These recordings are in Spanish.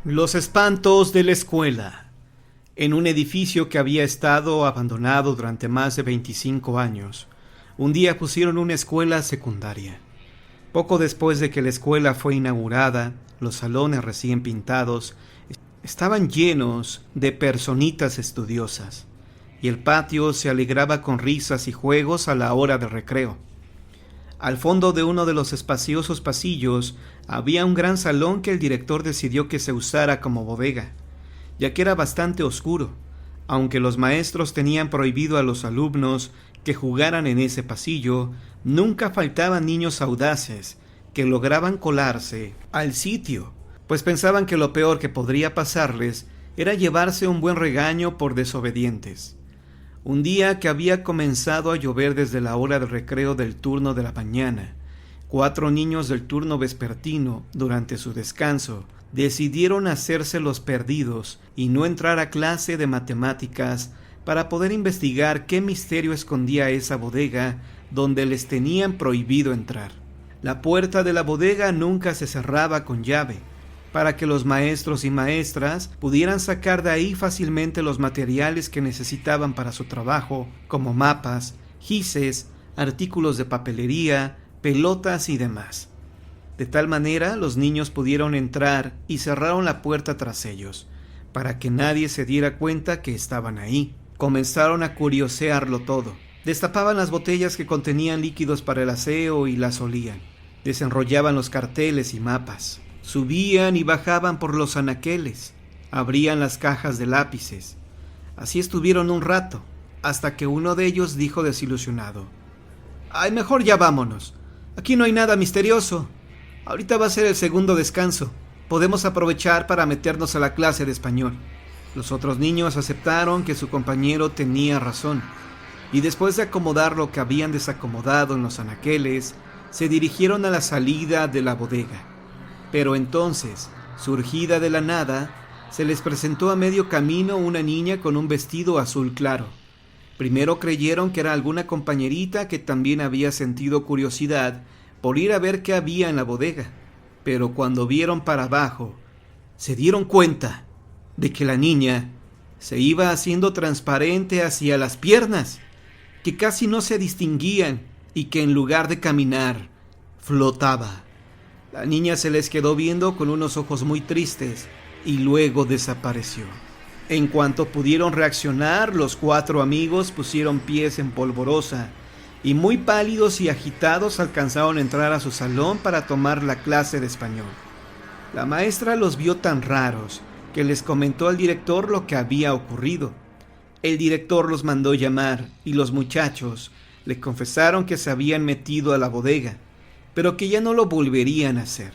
Los espantos de la escuela. En un edificio que había estado abandonado durante más de 25 años, un día pusieron una escuela secundaria. Poco después de que la escuela fue inaugurada, los salones recién pintados estaban llenos de personitas estudiosas, y el patio se alegraba con risas y juegos a la hora de recreo. Al fondo de uno de los espaciosos pasillos había un gran salón que el director decidió que se usara como bodega, ya que era bastante oscuro, aunque los maestros tenían prohibido a los alumnos que jugaran en ese pasillo. Nunca faltaban niños audaces que lograban colarse al sitio, pues pensaban que lo peor que podría pasarles era llevarse un buen regaño por desobedientes. Un día que había comenzado a llover desde la hora de recreo del turno de la mañana, 4 niños del turno vespertino, durante su descanso, decidieron hacerse los perdidos y no entrar a clase de matemáticas para poder investigar qué misterio escondía esa bodega donde les tenían prohibido entrar. La puerta de la bodega nunca se cerraba con llave, para que los maestros y maestras pudieran sacar de ahí fácilmente los materiales que necesitaban para su trabajo, como mapas, gises, artículos de papelería, pelotas y demás. De tal manera, los niños pudieron entrar y cerraron la puerta tras ellos, para que nadie se diera cuenta que estaban ahí. Comenzaron a curiosearlo todo. Destapaban las botellas que contenían líquidos para el aseo y las olían. Desenrollaban los carteles y mapas. Subían y bajaban por los anaqueles, abrían las cajas de lápices. Así estuvieron un rato, hasta que uno de ellos dijo desilusionado: «Ay, mejor ya vámonos. Aquí no hay nada misterioso. Ahorita va a ser el segundo descanso. Podemos aprovechar para meternos a la clase de español». Los otros niños aceptaron que su compañero tenía razón, y después de acomodar lo que habían desacomodado en los anaqueles, se dirigieron a la salida de la bodega. Pero entonces, surgida de la nada, se les presentó a medio camino una niña con un vestido azul claro. Primero creyeron que era alguna compañerita que también había sentido curiosidad por ir a ver qué había en la bodega, pero cuando vieron para abajo, se dieron cuenta de que la niña se iba haciendo transparente hacia las piernas, que casi no se distinguían y que en lugar de caminar, flotaba. La niña se les quedó viendo con unos ojos muy tristes y luego desapareció. En cuanto pudieron reaccionar, los 4 amigos pusieron pies en polvorosa y muy pálidos y agitados alcanzaron a entrar a su salón para tomar la clase de español. La maestra los vio tan raros que les comentó al director lo que había ocurrido. El director los mandó llamar y los muchachos le confesaron que se habían metido a la bodega, pero que ya no lo volverían a hacer,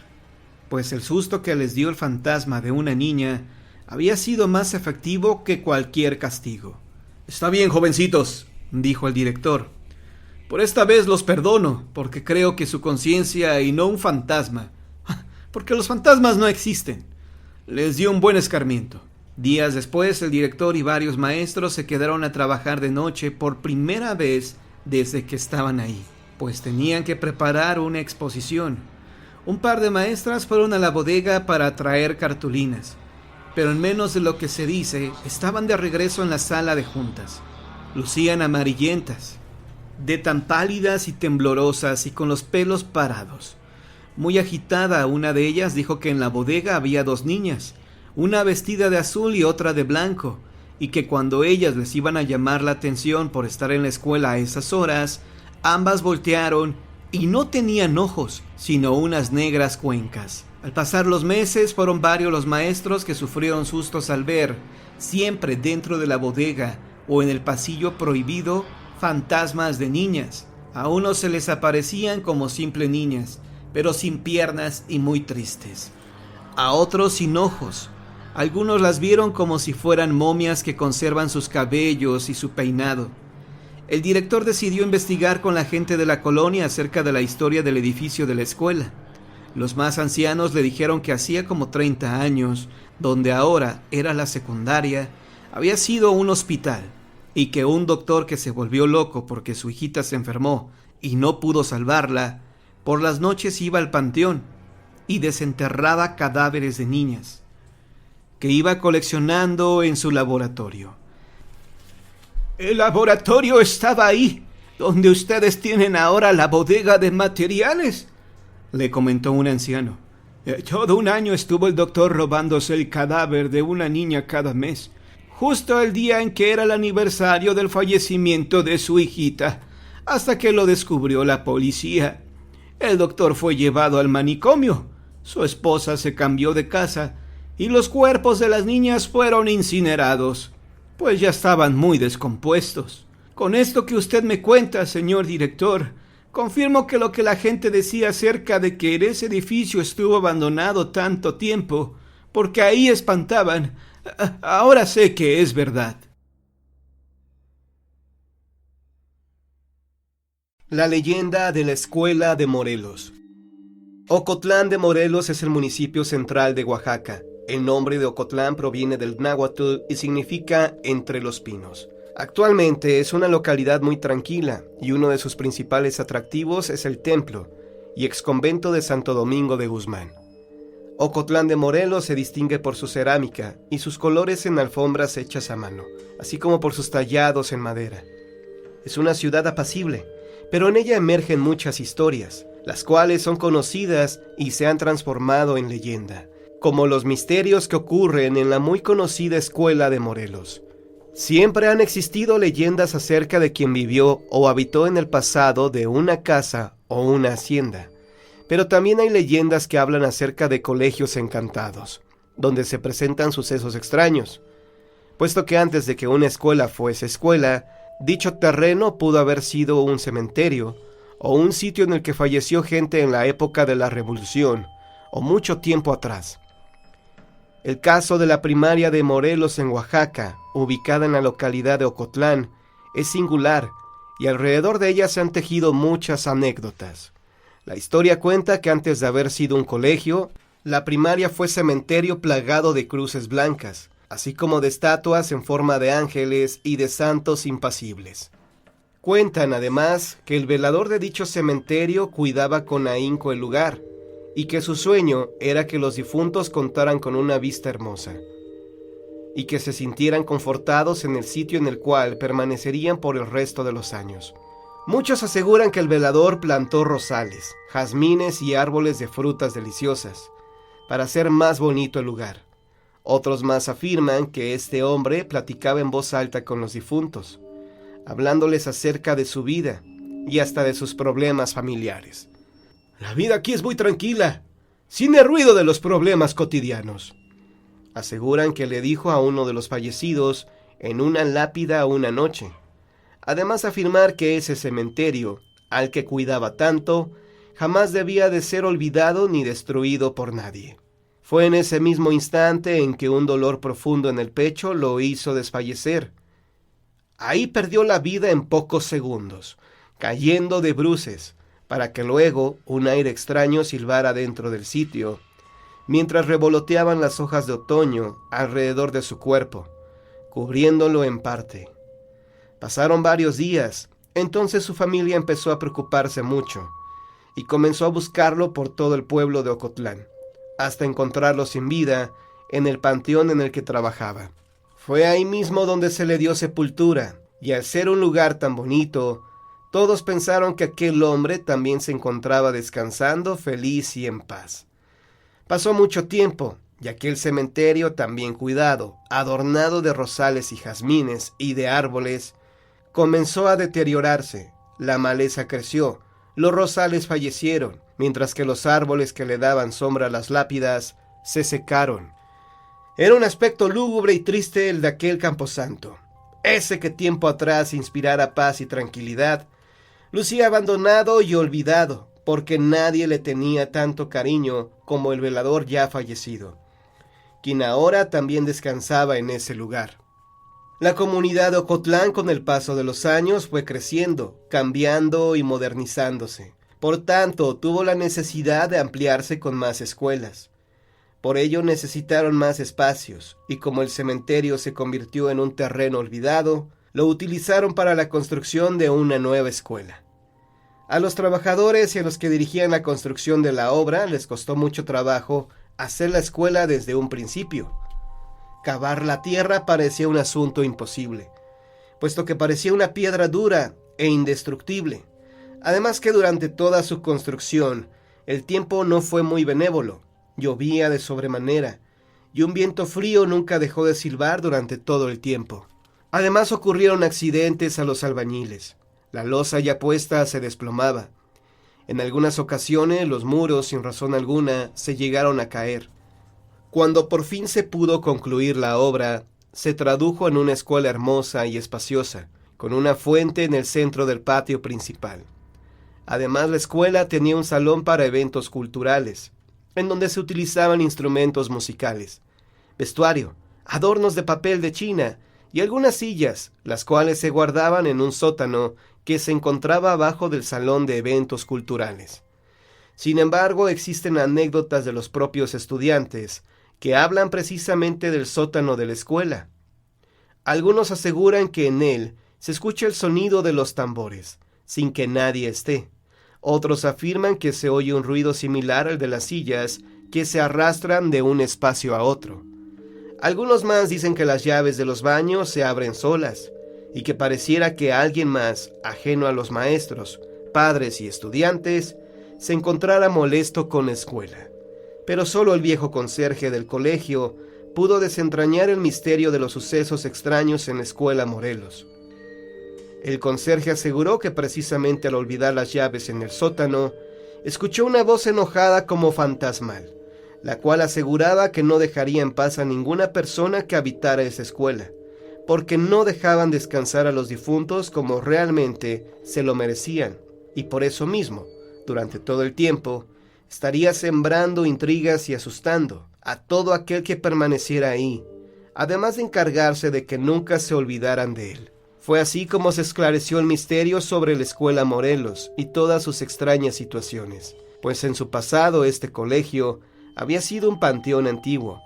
pues el susto que les dio el fantasma de una niña había sido más efectivo que cualquier castigo. «Está bien, jovencitos», dijo el director. «Por esta vez los perdono, porque creo que su conciencia y no un fantasma, porque los fantasmas no existen, les dio un buen escarmiento». Días después, el director y varios maestros se quedaron a trabajar de noche por primera vez desde que estaban ahí, pues tenían que preparar una exposición. Un par de maestras fueron a la bodega para traer cartulinas, pero en menos de lo que se dice, estaban de regreso en la sala de juntas. Lucían amarillentas, de tan pálidas y temblorosas y con los pelos parados. Muy agitada, una de ellas dijo que en la bodega había 2 niñas, una vestida de azul y otra de blanco, y que cuando ellas les iban a llamar la atención por estar en la escuela a esas horas, ambas voltearon y no tenían ojos, sino unas negras cuencas. Al pasar los meses, fueron varios los maestros que sufrieron sustos al ver, siempre dentro de la bodega o en el pasillo prohibido, fantasmas de niñas. A unos se les aparecían como simples niñas, pero sin piernas y muy tristes. A otros sin ojos. Algunos las vieron como si fueran momias que conservan sus cabellos y su peinado. El director decidió investigar con la gente de la colonia acerca de la historia del edificio de la escuela. Los más ancianos le dijeron que hacía como 30 años, donde ahora era la secundaria, había sido un hospital, y que un doctor que se volvió loco porque su hijita se enfermó y no pudo salvarla, por las noches iba al panteón y desenterraba cadáveres de niñas. que iba coleccionando en su laboratorio. El laboratorio estaba ahí, donde ustedes tienen ahora la bodega de materiales, le comentó un anciano. Todo un año estuvo el doctor robándose el cadáver de una niña cada mes, justo el día en que era el aniversario del fallecimiento de su hijita, hasta que lo descubrió la policía. El doctor fue llevado al manicomio, su esposa se cambió de casa y los cuerpos de las niñas fueron incinerados, pues ya estaban muy descompuestos. Con esto que usted me cuenta, señor director, confirmo que lo que la gente decía acerca de que ese edificio estuvo abandonado tanto tiempo, porque ahí espantaban, ahora sé que es verdad. La leyenda de la escuela de Morelos. Ocotlán de Morelos es el municipio central de Oaxaca. El nombre de Ocotlán proviene del náhuatl y significa entre los pinos. Actualmente es una localidad muy tranquila y uno de sus principales atractivos es el templo y exconvento de Santo Domingo de Guzmán. Ocotlán de Morelos se distingue por su cerámica y sus colores en alfombras hechas a mano, así como por sus tallados en madera. Es una ciudad apacible, pero en ella emergen muchas historias, las cuales son conocidas y se han transformado en leyenda, como los misterios que ocurren en la muy conocida escuela de Morelos. Siempre han existido leyendas acerca de quien vivió o habitó en el pasado de una casa o una hacienda, pero también hay leyendas que hablan acerca de colegios encantados, donde se presentan sucesos extraños, puesto que antes de que una escuela fuese escuela, dicho terreno pudo haber sido un cementerio o un sitio en el que falleció gente en la época de la Revolución o mucho tiempo atrás. El caso de la primaria de Morelos en Oaxaca, ubicada en la localidad de Ocotlán, es singular y alrededor de ella se han tejido muchas anécdotas. La historia cuenta que antes de haber sido un colegio, la primaria fue cementerio plagado de cruces blancas, así como de estatuas en forma de ángeles y de santos impasibles. Cuentan además que el velador de dicho cementerio cuidaba con ahínco el lugar, y que su sueño era que los difuntos contaran con una vista hermosa, y que se sintieran confortados en el sitio en el cual permanecerían por el resto de los años. Muchos aseguran que el velador plantó rosales, jazmines y árboles de frutas deliciosas, para hacer más bonito el lugar. Otros más afirman que este hombre platicaba en voz alta con los difuntos, hablándoles acerca de su vida y hasta de sus problemas familiares. La vida aquí es muy tranquila, sin el ruido de los problemas cotidianos, aseguran que le dijo a uno de los fallecidos en una lápida una noche. Además afirmar que ese cementerio, al que cuidaba tanto, jamás debía de ser olvidado ni destruido por nadie. Fue en ese mismo instante en que un dolor profundo en el pecho lo hizo desfallecer. Ahí perdió la vida en pocos segundos, cayendo de bruces, para que luego un aire extraño silbara dentro del sitio, mientras revoloteaban las hojas de otoño alrededor de su cuerpo, cubriéndolo en parte. Pasaron varios días, entonces su familia empezó a preocuparse mucho, y comenzó a buscarlo por todo el pueblo de Ocotlán, hasta encontrarlo sin vida en el panteón en el que trabajaba. Fue ahí mismo donde se le dio sepultura, y al ser un lugar tan bonito, todos pensaron que aquel hombre también se encontraba descansando feliz y en paz. Pasó mucho tiempo, y aquel cementerio tan bien cuidado, adornado de rosales y jazmines y de árboles, comenzó a deteriorarse. La maleza creció, los rosales fallecieron, mientras que los árboles que le daban sombra a las lápidas se secaron. Era un aspecto lúgubre y triste el de aquel camposanto. Ese que tiempo atrás inspirara paz y tranquilidad, lucía abandonado y olvidado, porque nadie le tenía tanto cariño como el velador ya fallecido, quien ahora también descansaba en ese lugar. La comunidad de Ocotlán con el paso de los años fue creciendo, cambiando y modernizándose. Por tanto, tuvo la necesidad de ampliarse con más escuelas. Por ello necesitaron más espacios, y como el cementerio se convirtió en un terreno olvidado, lo utilizaron para la construcción de una nueva escuela. A los trabajadores y a los que dirigían la construcción de la obra les costó mucho trabajo hacer la escuela desde un principio. Cavar la tierra parecía un asunto imposible, puesto que parecía una piedra dura e indestructible. Además que durante toda su construcción, el tiempo no fue muy benévolo, llovía de sobremanera, y un viento frío nunca dejó de silbar durante todo el tiempo. Además ocurrieron accidentes a los albañiles. La losa ya puesta se desplomaba. En algunas ocasiones los muros, sin razón alguna, se llegaron a caer. Cuando por fin se pudo concluir la obra, se tradujo en una escuela hermosa y espaciosa, con una fuente en el centro del patio principal. Además, la escuela tenía un salón para eventos culturales, en donde se utilizaban instrumentos musicales, vestuario, adornos de papel de China y algunas sillas, las cuales se guardaban en un sótano que se encontraba abajo del salón de eventos culturales. Sin embargo, existen anécdotas de los propios estudiantes que hablan precisamente del sótano de la escuela. Algunos aseguran que en él se escucha el sonido de los tambores, sin que nadie esté. Otros afirman que se oye un ruido similar al de las sillas que se arrastran de un espacio a otro. Algunos más dicen que las llaves de los baños se abren solas y que pareciera que alguien más, ajeno a los maestros, padres y estudiantes, se encontrara molesto con la escuela. Pero solo el viejo conserje del colegio pudo desentrañar el misterio de los sucesos extraños en la escuela Morelos. El conserje aseguró que precisamente al olvidar las llaves en el sótano, escuchó una voz enojada como fantasmal, la cual aseguraba que no dejaría en paz a ninguna persona que habitara esa escuela, porque no dejaban descansar a los difuntos como realmente se lo merecían, y por eso mismo, durante todo el tiempo, estaría sembrando intrigas y asustando a todo aquel que permaneciera ahí, además de encargarse de que nunca se olvidaran de él. Fue así como se esclareció el misterio sobre la escuela Morelos y todas sus extrañas situaciones, pues en su pasado este colegio había sido un panteón antiguo.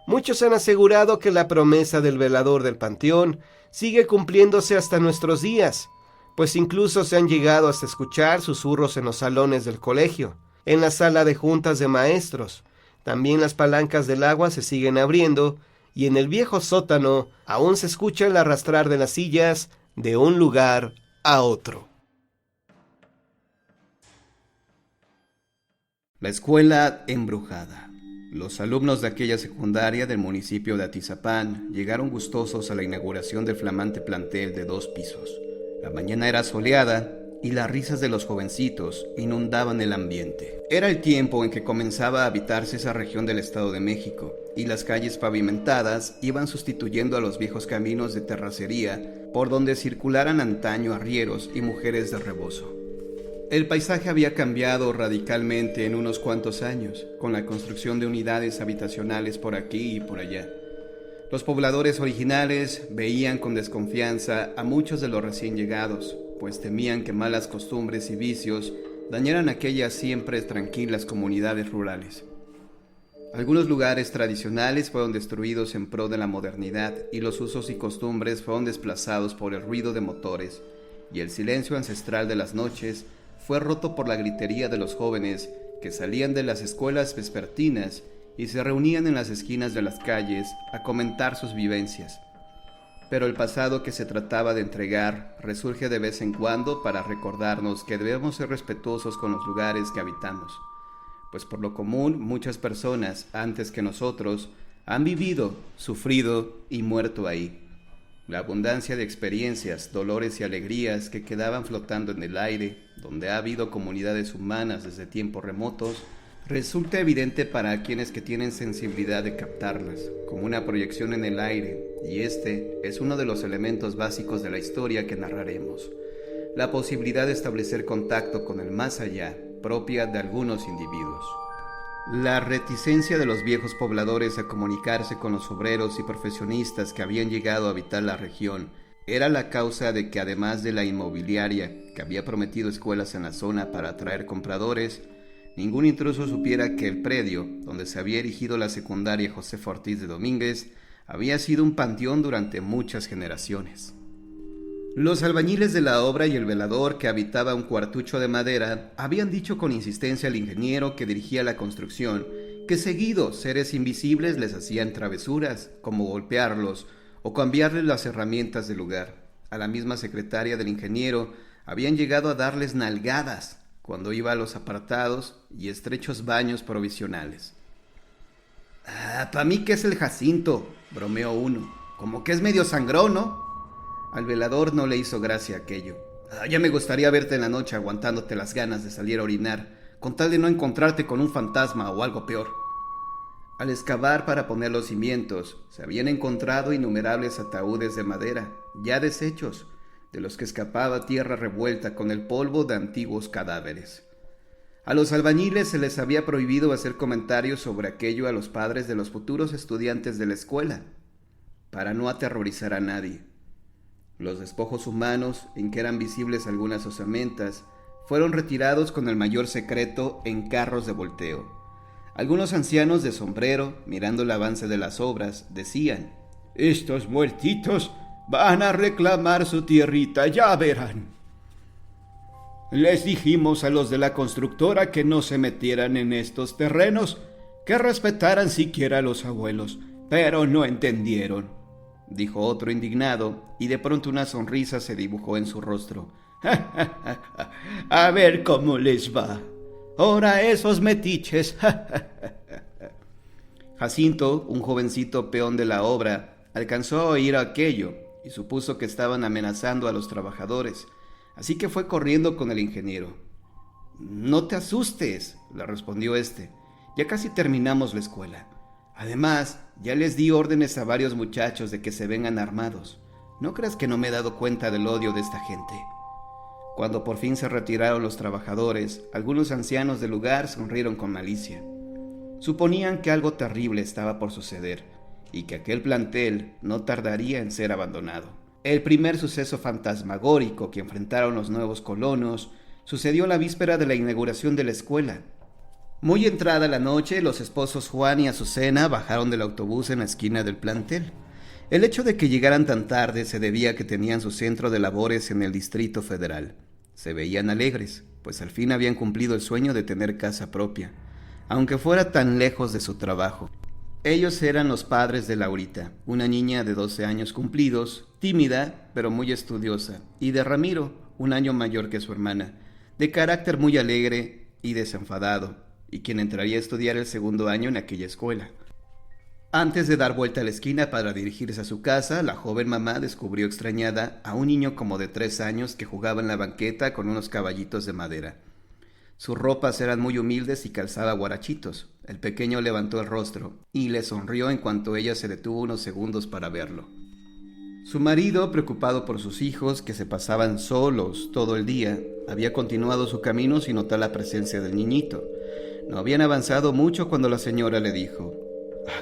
Muchos han asegurado que la promesa del velador del panteón sigue cumpliéndose hasta nuestros días, pues incluso se han llegado hasta escuchar susurros en los salones del colegio, en la sala de juntas de maestros. También las palancas del agua se siguen abriendo y en el viejo sótano aún se escucha el arrastrar de las sillas de un lugar a otro. La escuela embrujada. Los alumnos de aquella secundaria del municipio de Atizapán llegaron gustosos a la inauguración del flamante plantel de 2 pisos. La mañana era soleada y las risas de los jovencitos inundaban el ambiente. Era el tiempo en que comenzaba a habitarse esa región del Estado de México, y las calles pavimentadas iban sustituyendo a los viejos caminos de terracería por donde circularan antaño arrieros y mujeres de rebozo. El paisaje había cambiado radicalmente en unos cuantos años, con la construcción de unidades habitacionales por aquí y por allá. Los pobladores originales veían con desconfianza a muchos de los recién llegados, pues temían que malas costumbres y vicios dañaran aquellas siempre tranquilas comunidades rurales. Algunos lugares tradicionales fueron destruidos en pro de la modernidad y los usos y costumbres fueron desplazados por el ruido de motores, y el silencio ancestral de las noches fue roto por la gritería de los jóvenes que salían de las escuelas vespertinas y se reunían en las esquinas de las calles a comentar sus vivencias. Pero el pasado que se trataba de entregar resurge de vez en cuando para recordarnos que debemos ser respetuosos con los lugares que habitamos, pues por lo común muchas personas antes que nosotros han vivido, sufrido y muerto ahí. La abundancia de experiencias, dolores y alegrías que quedaban flotando en el aire, donde ha habido comunidades humanas desde tiempos remotos, resulta evidente para quienes que tienen sensibilidad de captarlas, como una proyección en el aire, y este es uno de los elementos básicos de la historia que narraremos: la posibilidad de establecer contacto con el más allá, propia de algunos individuos. La reticencia de los viejos pobladores a comunicarse con los obreros y profesionistas que habían llegado a habitar la región era la causa de que, además de la inmobiliaria que había prometido escuelas en la zona para atraer compradores, ningún intruso supiera que el predio donde se había erigido la secundaria Josefa Ortiz de Domínguez había sido un panteón durante muchas generaciones. Los albañiles de la obra y el velador que habitaba un cuartucho de madera habían dicho con insistencia al ingeniero que dirigía la construcción que seguido seres invisibles les hacían travesuras, como golpearlos o cambiarles las herramientas del lugar. A la misma secretaria del ingeniero habían llegado a darles nalgadas cuando iba a los apartados y estrechos baños provisionales. «Pa' mí que es el Jacinto», bromeó uno, «como que es medio sangrón, ¿no?» Al velador no le hizo gracia aquello. «Ya me gustaría verte en la noche aguantándote las ganas de salir a orinar, con tal de no encontrarte con un fantasma o algo peor». Al excavar para poner los cimientos, se habían encontrado innumerables ataúdes de madera, ya deshechos, de los que escapaba tierra revuelta con el polvo de antiguos cadáveres. A los albañiles se les había prohibido hacer comentarios sobre aquello a los padres de los futuros estudiantes de la escuela, para no aterrorizar a nadie. Los despojos humanos, en que eran visibles algunas osamentas, fueron retirados con el mayor secreto en carros de volteo. Algunos ancianos de sombrero, mirando el avance de las obras, decían: «Estos muertitos van a reclamar su tierrita, ya verán». Les dijimos a los de la constructora que no se metieran en estos terrenos, que respetaran siquiera a los abuelos, pero no entendieron, dijo otro indignado, y de pronto una sonrisa se dibujó en su rostro. «A ver cómo les va. Ahora esos metiches». Jacinto, un jovencito peón de la obra, alcanzó a oír aquello y supuso que estaban amenazando a los trabajadores, así que fue corriendo con el ingeniero. «No te asustes», le respondió este, «ya casi terminamos la escuela. Además, ya les di órdenes a varios muchachos de que se vengan armados. No creas que no me he dado cuenta del odio de esta gente». Cuando por fin se retiraron los trabajadores, algunos ancianos del lugar sonrieron con malicia. Suponían que algo terrible estaba por suceder y que aquel plantel no tardaría en ser abandonado. El primer suceso fantasmagórico que enfrentaron los nuevos colonos sucedió la víspera de la inauguración de la escuela. Muy entrada la noche, los esposos Juan y Azucena bajaron del autobús en la esquina del plantel. El hecho de que llegaran tan tarde se debía a que tenían su centro de labores en el Distrito Federal. Se veían alegres, pues al fin habían cumplido el sueño de tener casa propia, aunque fuera tan lejos de su trabajo. Ellos eran los padres de Laurita, una niña de 12 años cumplidos, tímida pero muy estudiosa, y de Ramiro, un año mayor que su hermana, de carácter muy alegre y desenfadado, y quien entraría a estudiar el segundo año en aquella escuela. Antes de dar vuelta a la esquina para dirigirse a su casa, la joven mamá descubrió extrañada a un niño como de 3 años que jugaba en la banqueta con unos caballitos de madera. Sus ropas eran muy humildes y calzaba guarachitos. El pequeño levantó el rostro y le sonrió en cuanto ella se detuvo unos segundos para verlo. Su marido, preocupado por sus hijos, que se pasaban solos todo el día, había continuado su camino sin notar la presencia del niñito. No habían avanzado mucho cuando la señora le dijo: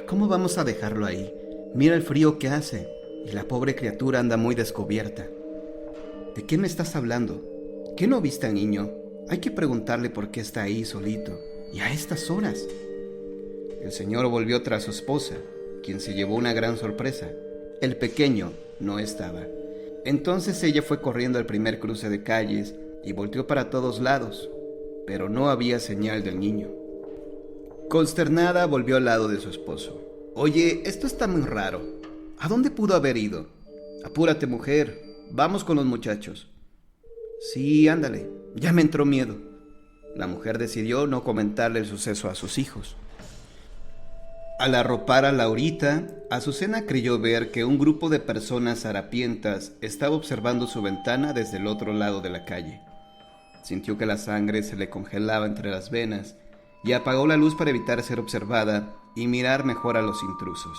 «¿Cómo vamos a dejarlo ahí? Mira el frío que hace, y la pobre criatura anda muy descubierta». «¿De qué me estás hablando? ¿Qué no viste al niño? Hay que preguntarle por qué está ahí solito, y a estas horas». El señor volvió tras su esposa, quien se llevó una gran sorpresa. El pequeño no estaba. Entonces ella fue corriendo al primer cruce de calles y volteó para todos lados, pero no había señal del niño. Consternada, volvió al lado de su esposo. «Oye, esto está muy raro. ¿A dónde pudo haber ido? Apúrate, mujer. Vamos con los muchachos». «Sí, ándale. Ya me entró miedo». La mujer decidió no comentarle el suceso a sus hijos. Al arropar a Laurita, Azucena creyó ver que un grupo de personas harapientas estaba observando su ventana desde el otro lado de la calle. Sintió que la sangre se le congelaba entre las venas y apagó la luz para evitar ser observada y mirar mejor a los intrusos.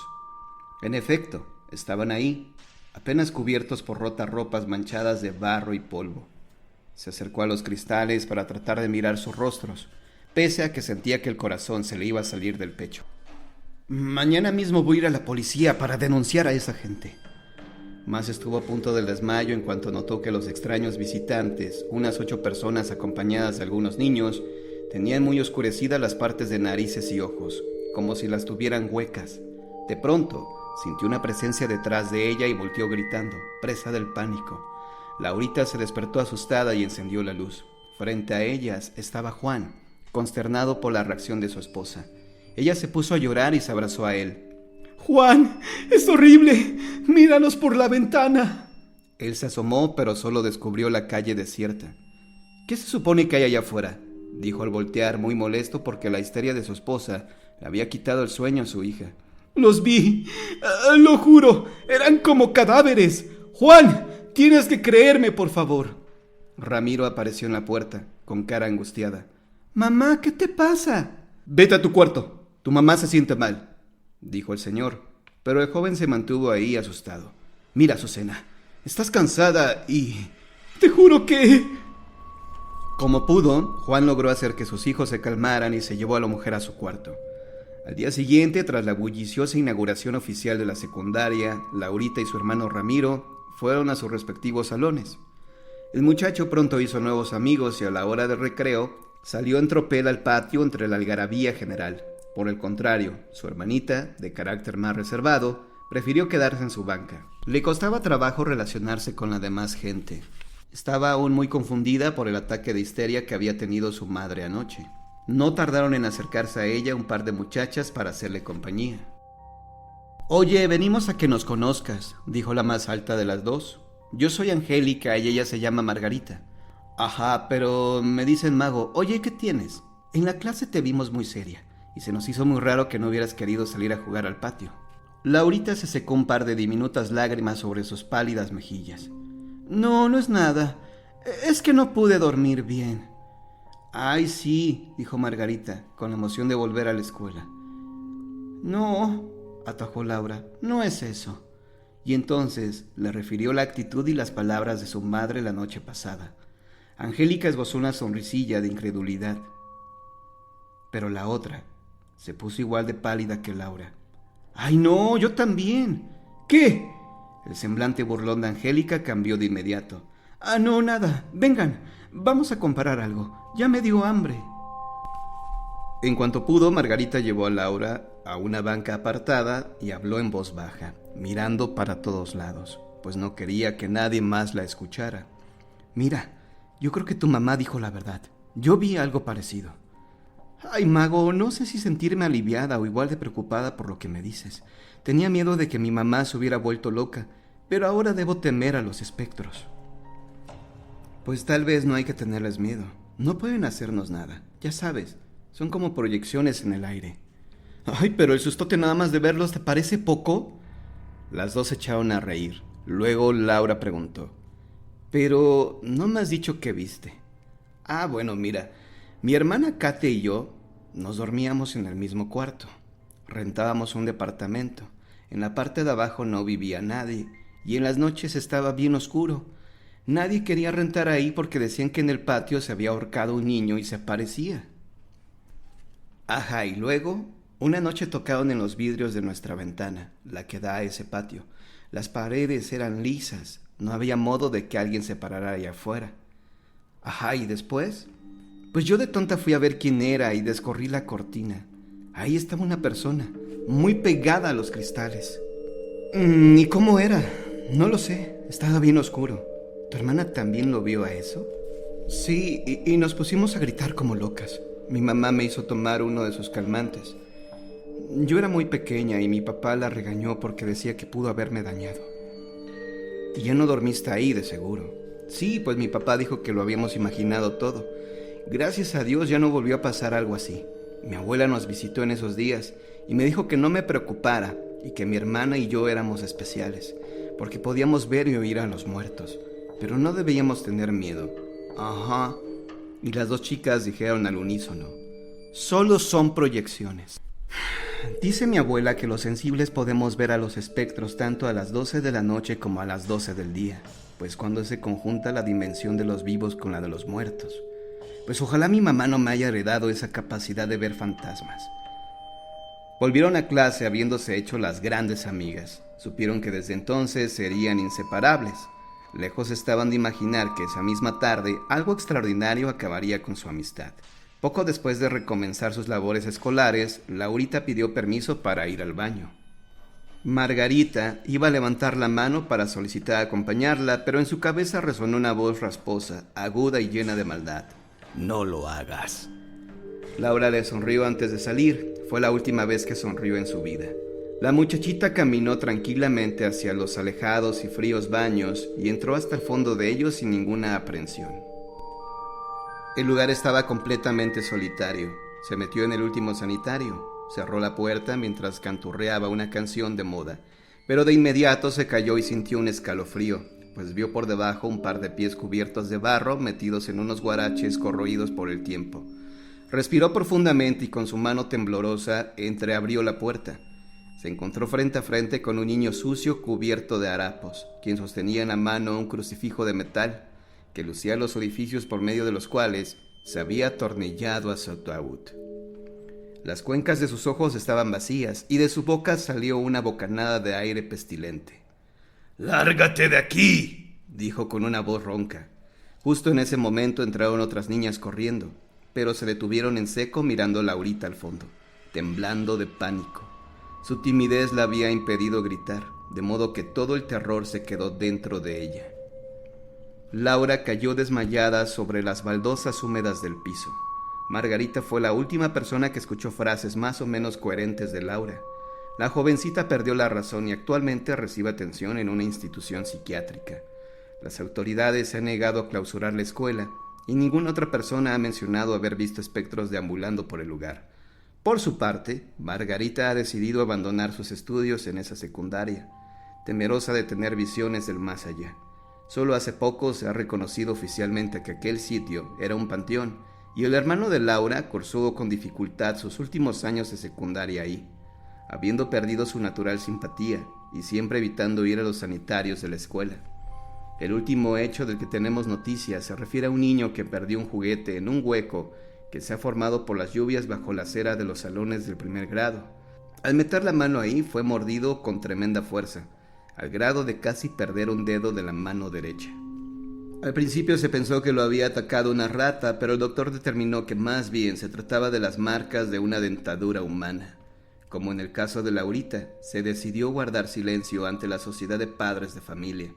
En efecto, estaban ahí, apenas cubiertos por rotas ropas manchadas de barro y polvo. Se acercó a los cristales para tratar de mirar sus rostros, pese a que sentía que el corazón se le iba a salir del pecho. «Mañana mismo voy a ir a la policía para denunciar a esa gente». Mas estuvo a punto del desmayo en cuanto notó que los extraños visitantes, unas 8 personas acompañadas de algunos niños, tenían muy oscurecidas las partes de narices y ojos, como si las tuvieran huecas. De pronto, sintió una presencia detrás de ella y volteó gritando, presa del pánico. Laurita se despertó asustada y encendió la luz. Frente a ellas estaba Juan, consternado por la reacción de su esposa. Ella se puso a llorar y se abrazó a él. Juan, es horrible. Míranos por la ventana. Él se asomó, pero solo descubrió la calle desierta. ¿Qué se supone que hay allá afuera?, dijo al voltear, muy molesto porque la histeria de su esposa le había quitado el sueño a su hija. Los vi. Lo juro. Eran como cadáveres. Juan, tienes que creerme, por favor. Ramiro apareció en la puerta, con cara angustiada. Mamá, ¿qué te pasa? Vete a tu cuarto. Tu mamá se siente mal, dijo el señor, pero el joven se mantuvo ahí asustado. Mira, Azucena, estás cansada y... Te juro que... Como pudo, Juan logró hacer que sus hijos se calmaran y se llevó a la mujer a su cuarto. Al día siguiente, tras la bulliciosa inauguración oficial de la secundaria, Laurita y su hermano Ramiro fueron a sus respectivos salones. El muchacho pronto hizo nuevos amigos y a la hora del recreo salió en tropel al patio entre la algarabía general. Por el contrario, su hermanita, de carácter más reservado, prefirió quedarse en su banca. Le costaba trabajo relacionarse con la demás gente. Estaba aún muy confundida por el ataque de histeria que había tenido su madre anoche. No tardaron en acercarse a ella un par de muchachas para hacerle compañía. Oye, venimos a que nos conozcas, dijo la más alta de las dos. Yo soy Angélica y ella se llama Margarita. Ajá, pero me dicen Mago. Oye, ¿qué tienes? En la clase te vimos muy seria y se nos hizo muy raro que no hubieras querido salir a jugar al patio. Laurita se secó un par de diminutas lágrimas sobre sus pálidas mejillas. No, no es nada. Es que no pude dormir bien. Ay, sí, dijo Margarita, con la emoción de volver a la escuela. No, atajó Laura, no es eso. Y entonces le refirió la actitud y las palabras de su madre la noche pasada. Angélica esbozó una sonrisilla de incredulidad. Pero la otra se puso igual de pálida que Laura. ¡Ay, no! ¡Yo también! ¿Qué? El semblante burlón de Angélica cambió de inmediato. Ah, no, nada. Vengan, vamos a comprar algo. Ya me dio hambre. En cuanto pudo, Margarita llevó a Laura a una banca apartada y habló en voz baja, mirando para todos lados, pues no quería que nadie más la escuchara. Mira, yo creo que tu mamá dijo la verdad. Yo vi algo parecido. Ay, Mago, no sé si sentirme aliviada o igual de preocupada por lo que me dices. Tenía miedo de que mi mamá se hubiera vuelto loca, pero ahora debo temer a los espectros. Pues tal vez no hay que tenerles miedo. No pueden hacernos nada, ya sabes. Son como proyecciones en el aire. Ay, pero el sustote nada más de verlos, ¿te parece poco? Las dos se echaron a reír. Luego Laura preguntó. Pero no me has dicho qué viste. Ah, bueno, mira. Mi hermana Kate y yo nos dormíamos en el mismo cuarto. Rentábamos un departamento. En la parte de abajo no vivía nadie y en las noches estaba bien oscuro. Nadie quería rentar ahí porque decían que en el patio se había ahorcado un niño y se aparecía. Ajá, y luego, una noche tocaron en los vidrios de nuestra ventana, la que da a ese patio. Las paredes eran lisas, no había modo de que alguien se parara allá afuera. Ajá, ¿y después? Pues yo de tonta fui a ver quién era y descorrí la cortina. Ahí estaba una persona, muy pegada a los cristales. ¿Y cómo era? No lo sé, estaba bien oscuro. ¿Tu hermana también lo vio a eso? Sí, y nos pusimos a gritar como locas. Mi mamá me hizo tomar uno de sus calmantes. Yo era muy pequeña y mi papá la regañó porque decía que pudo haberme dañado. Y ya no dormiste ahí, de seguro. Sí, pues mi papá dijo que lo habíamos imaginado todo. Gracias a Dios ya no volvió a pasar algo así. Mi abuela nos visitó en esos días y me dijo que no me preocupara y que mi hermana y yo éramos especiales, porque podíamos ver y oír a los muertos, pero no debíamos tener miedo. Ajá. Y las dos chicas dijeron al unísono: solo son proyecciones. Dice mi abuela que los sensibles podemos ver a los espectros tanto a las 12 de la noche como a las 12 del día, pues cuando se conjunta la dimensión de los vivos con la de los muertos. Pues ojalá mi mamá no me haya heredado esa capacidad de ver fantasmas. Volvieron a clase habiéndose hecho las grandes amigas. Supieron que desde entonces serían inseparables. Lejos estaban de imaginar que esa misma tarde algo extraordinario acabaría con su amistad. Poco después de recomenzar sus labores escolares, Laurita pidió permiso para ir al baño. Margarita iba a levantar la mano para solicitar acompañarla, pero en su cabeza resonó una voz rasposa, aguda y llena de maldad. No lo hagas. Laura le sonrió antes de salir. Fue la última vez que sonrió en su vida. La muchachita caminó tranquilamente hacia los alejados y fríos baños y entró hasta el fondo de ellos sin ninguna aprensión. El lugar estaba completamente solitario. Se metió en el último sanitario. Cerró la puerta mientras canturreaba una canción de moda, pero de inmediato se cayó y sintió un escalofrío, pues vio por debajo un par de pies cubiertos de barro metidos en unos guaraches corroídos por el tiempo. Respiró profundamente y con su mano temblorosa entreabrió la puerta. Se encontró frente a frente con un niño sucio cubierto de harapos, quien sostenía en la mano un crucifijo de metal que lucía los orificios por medio de los cuales se había atornillado a su ataúd. Las cuencas de sus ojos estaban vacías y de su boca salió una bocanada de aire pestilente. «¡Lárgate de aquí!», dijo con una voz ronca. Justo en ese momento entraron otras niñas corriendo, pero se detuvieron en seco mirando a Laurita al fondo, temblando de pánico. Su timidez la había impedido gritar, de modo que todo el terror se quedó dentro de ella. Laura cayó desmayada sobre las baldosas húmedas del piso. Margarita fue la última persona que escuchó frases más o menos coherentes de Laura. La jovencita perdió la razón y actualmente recibe atención en una institución psiquiátrica. Las autoridades se han negado a clausurar la escuela y ninguna otra persona ha mencionado haber visto espectros deambulando por el lugar. Por su parte, Margarita ha decidido abandonar sus estudios en esa secundaria, temerosa de tener visiones del más allá. Solo hace poco se ha reconocido oficialmente que aquel sitio era un panteón, y el hermano de Laura cursó con dificultad sus últimos años de secundaria ahí, habiendo perdido su natural simpatía y siempre evitando ir a los sanitarios de la escuela. El último hecho del que tenemos noticias se refiere a un niño que perdió un juguete en un hueco que se ha formado por las lluvias bajo la acera de los salones del primer grado. Al meter la mano ahí fue mordido con tremenda fuerza, al grado de casi perder un dedo de la mano derecha. Al principio se pensó que lo había atacado una rata, pero el doctor determinó que más bien se trataba de las marcas de una dentadura humana. Como en el caso de Laurita, se decidió guardar silencio ante la sociedad de padres de familia.